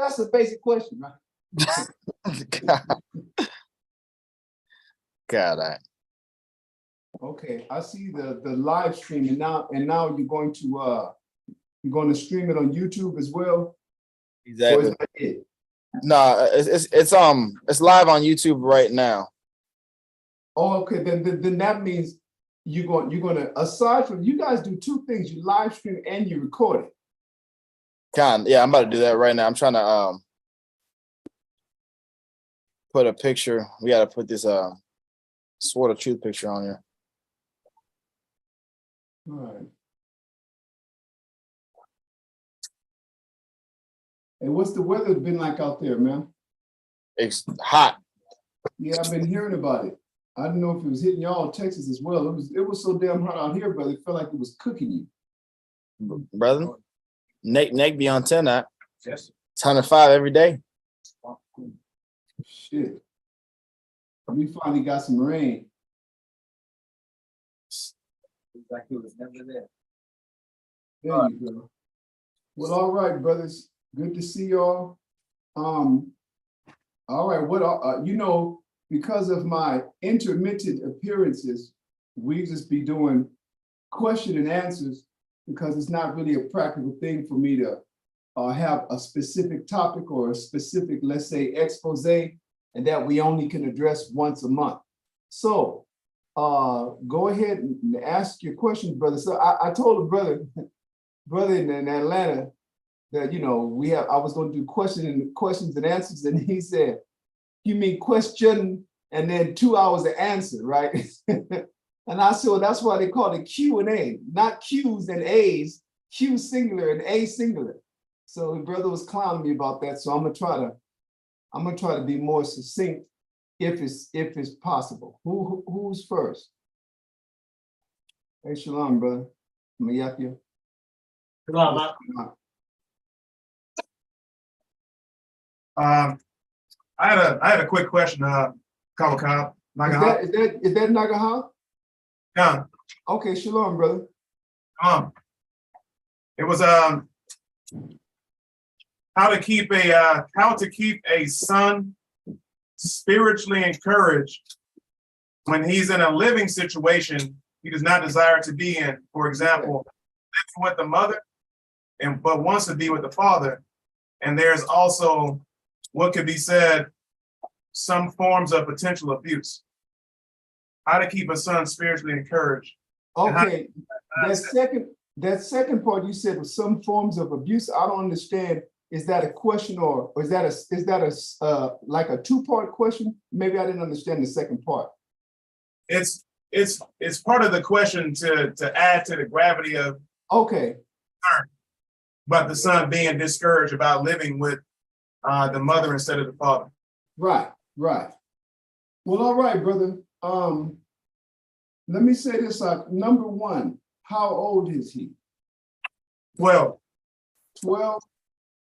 That's a basic question, right? God, Okay, I see the live stream, and now you're going to stream it on YouTube as well. exactly. Or is that it? No, it's live on YouTube right now. Oh, okay. Then that means you're going to, aside from, you guys do two things: you live stream and you record it. Yeah, I'm about to do that right now. I'm trying to put a picture. We got to put this Sword of Truth picture on here. All right. And what's the weather been like out there, man? It's hot. Yeah, I've been hearing about it. I don't know if it was hitting y'all in Texas as well. It was so damn hot out here, brother. It felt like it was cooking you. Brother, Nick be on 10 now. Yes. It's 105 every day. Shit. We finally got some rain. Like it was never there. There you go. Well, all right, brothers. Good to see y'all. All right, because of my intermittent appearances, we just be doing question and answers because it's not really a practical thing for me to have a specific topic or a specific, let's say, expose, and that we only can address once a month. So go ahead and ask your questions, brother. So I told a brother in Atlanta that, I was going to do questions and answers, and he said, "You mean question and then 2 hours of answer, right?" And I said, well, that's why they call it Q&A, not Q's and A's, Q singular and A singular. So the brother was clowning me about that. So I'm gonna try to be more succinct if it's possible. Who's first? Hey, shalom, brother. Mayakia. Shalom. I had a quick question, Kawakab. Is that Nagaha? Yeah. Okay, shalom, brother. It was how to keep a son spiritually encouraged when he's in a living situation he does not desire to be in. For example, living with the mother but wants to be with the father. And there's also what could be said, some forms of potential abuse. How to keep a son spiritually encouraged. Okay, that second part you said was some forms of abuse. I don't understand. Is that a question or is that like a two-part question? Maybe I didn't understand the second part. It's part of the question to add to the gravity of okay. But the son being discouraged about living with the mother instead of the father. Right. Well, all right, brother. Let me say this. Number one, how old is he? 12. 12?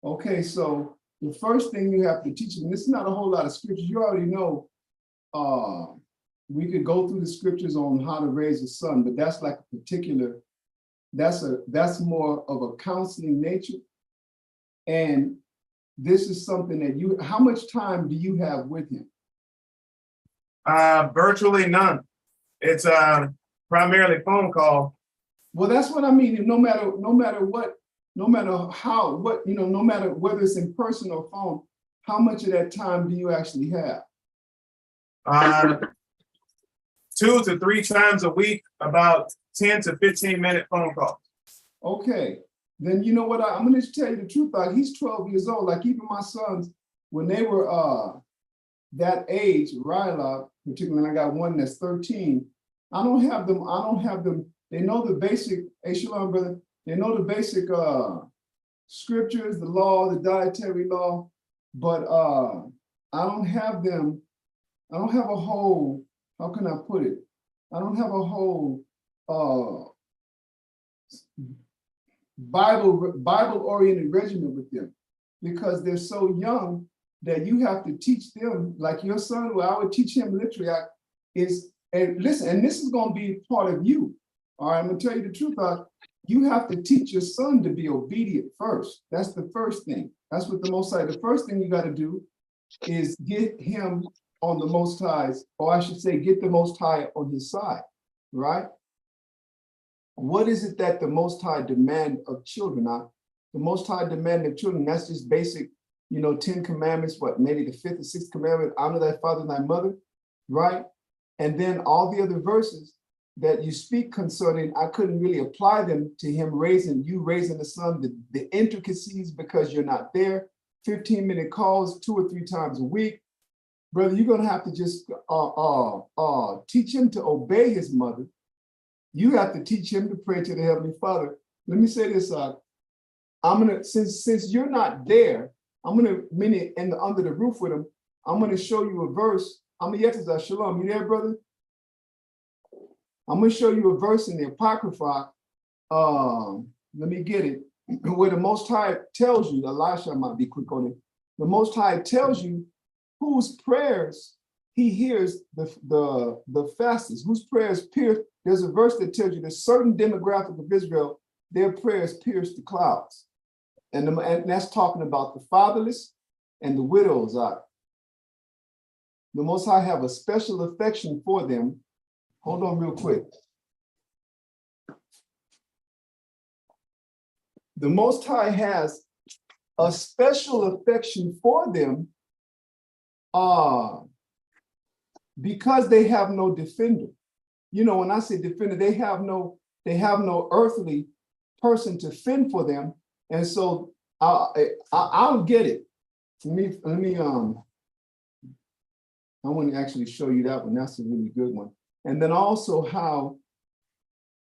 Okay, so the first thing you have to teach him, this is not a whole lot of scriptures. You already know we could go through the scriptures on how to raise a son, but that's like a particular, that's more of a counseling nature. And this is something that how much time do you have with him? Virtually none. It's primarily phone call. Well, that's what I mean. No matter what, no matter how, no matter whether it's in person or phone, how much of that time do you actually have? 2 to 3 times a week, about 10 to 15 minute phone calls. Okay, then you know what? I'm going to tell you the truth. He's 12 years old. Like even my sons, when they were that age, Ryla, particularly, and I got one that's 13. I don't have them. They know the basic. Hey, shalom, brother. They know the basic scriptures, the law, the dietary law, but I don't have them. I don't have a whole. How can I put it? I don't have a whole Bible-oriented regimen with them because they're so young that you have to teach them, like your son, well, I would teach him literally, and listen, and this is going to be part of you. All right, I'm going to tell you the truth. you have to teach your son to be obedient first. That's the first thing. That's what the Most High, the first thing you got to do is get him on the Most High's, or I should say, get the Most High on his side, right? What is it that the Most High demand of children? The Most High demand of children, that's just basic, 10 commandments, what, maybe the fifth or sixth commandment, honor thy father and thy mother, right? And then all the other verses that you speak concerning, I couldn't really apply them to him raising the son, the intricacies, because you're not there, 15-minute calls 2 or 3 times a week. Brother, you're gonna have to just teach him to obey his mother. You have to teach him to pray to the Heavenly Father. Let me say this, I'm gonna, since you're not there, I'm gonna, meaning under the roof with him, I'm gonna show you a verse. I'm gonna yet shalom. You there, brother? I'm gonna show you a verse in the Apocrypha. Let me get it. Where the Most High tells you, Elisha might be quick on it. The Most High tells you whose prayers he hears the fastest, whose prayers pierce. There's a verse that tells you that certain demographic of Israel, their prayers pierce the clouds. And that's talking about the fatherless and the widows. The Most High have a special affection for them. Hold on real quick. The Most High has a special affection for them because they have no defender. When I say defender, they have no earthly person to fend for them. And so I'll get it. Let me I want to actually show you that one. That's a really good one. And then also how,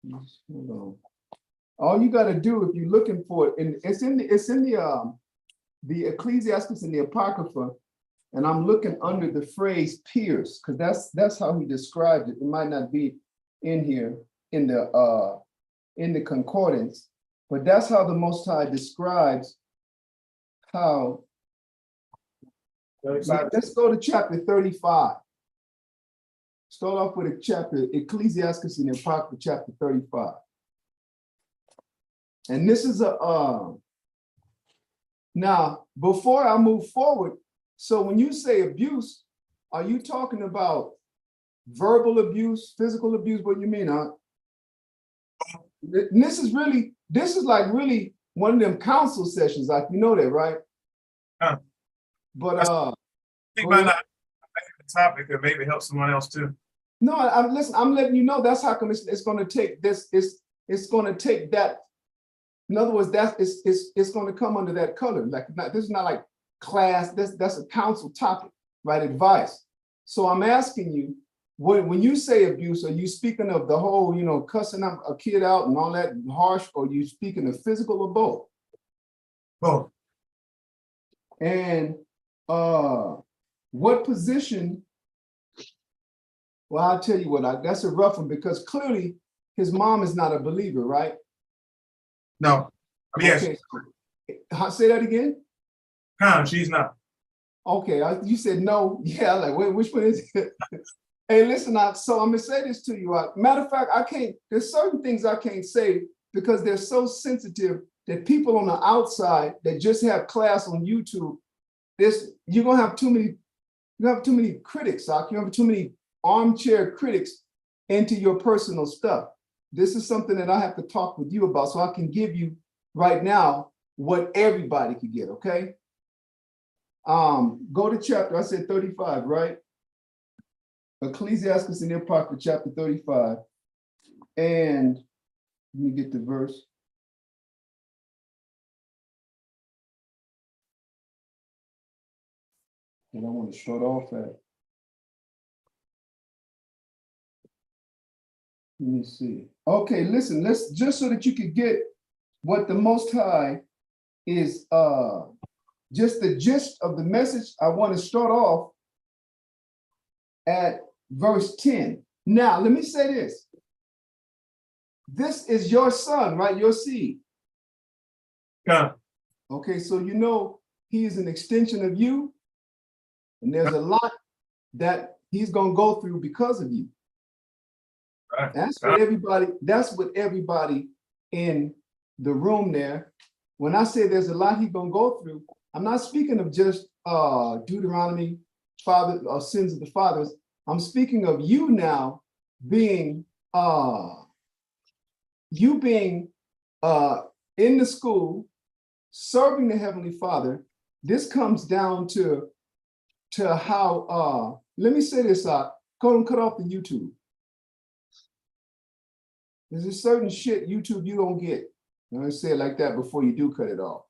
hold on. All you got to do if you're looking for it, and it's in the Ecclesiastes and the Apocrypha, and I'm looking under the phrase pierce, because that's how he described it. It might not be in here in the concordance, but that's how the Most High describes how. Let's go to chapter 35. Start off with a chapter, Ecclesiastes and the Apocrypha, chapter 35. And this is now, before I move forward, so when you say abuse, are you talking about verbal abuse, physical abuse? What do you mean, huh? This is like really one of them council sessions, like, you know that, right? But I think by not the topic could maybe help someone else too. No, listen, I'm letting you know that's how come it's going to take this. It's going to take that. In other words, it's going to come under that color. Like, this is not like class. That's a council topic, right? Advice. So I'm asking you, when you say abuse, are you speaking of the whole, cussing a kid out and all that harsh, or are you speaking of physical or both? Both. And what position? Well, I'll tell you what, that's a rough one, because clearly his mom is not a believer, right? No. Yes. Okay. Say that again? She's not. Okay, you said no. Yeah, like, wait, which one is it? Hey, listen, so I'm gonna say this to you. Matter of fact, there's certain things I can't say because they're so sensitive that people on the outside that just have class on YouTube, you're gonna have too many critics, you have too many armchair critics into your personal stuff. This is something that I have to talk with you about, so I can give you right now what everybody could get, okay? Go to chapter, I said 35, right? Ecclesiastes in the Apocrypha, chapter 35. And let me get the verse. And I want to start off at. Let me see. Okay, listen, let's just so that you could get what the Most High is, just the gist of the message. I want to start off at verse 10. Now, let me say this. This is your son, right? Your seed. Yeah. Okay, so he is an extension of you, and there's a lot that he's going to go through because of you. Right. That's what everybody in the room there. When I say there's a lot he's gonna go through, I'm not speaking of just Deuteronomy, father or sins of the fathers. I'm speaking of you now being you being in the school, serving the Heavenly Father. This comes down to how let me say this, go and cut off the YouTube. There's a certain shit YouTube you don't get. I'm gonna say it like that before you do cut it off.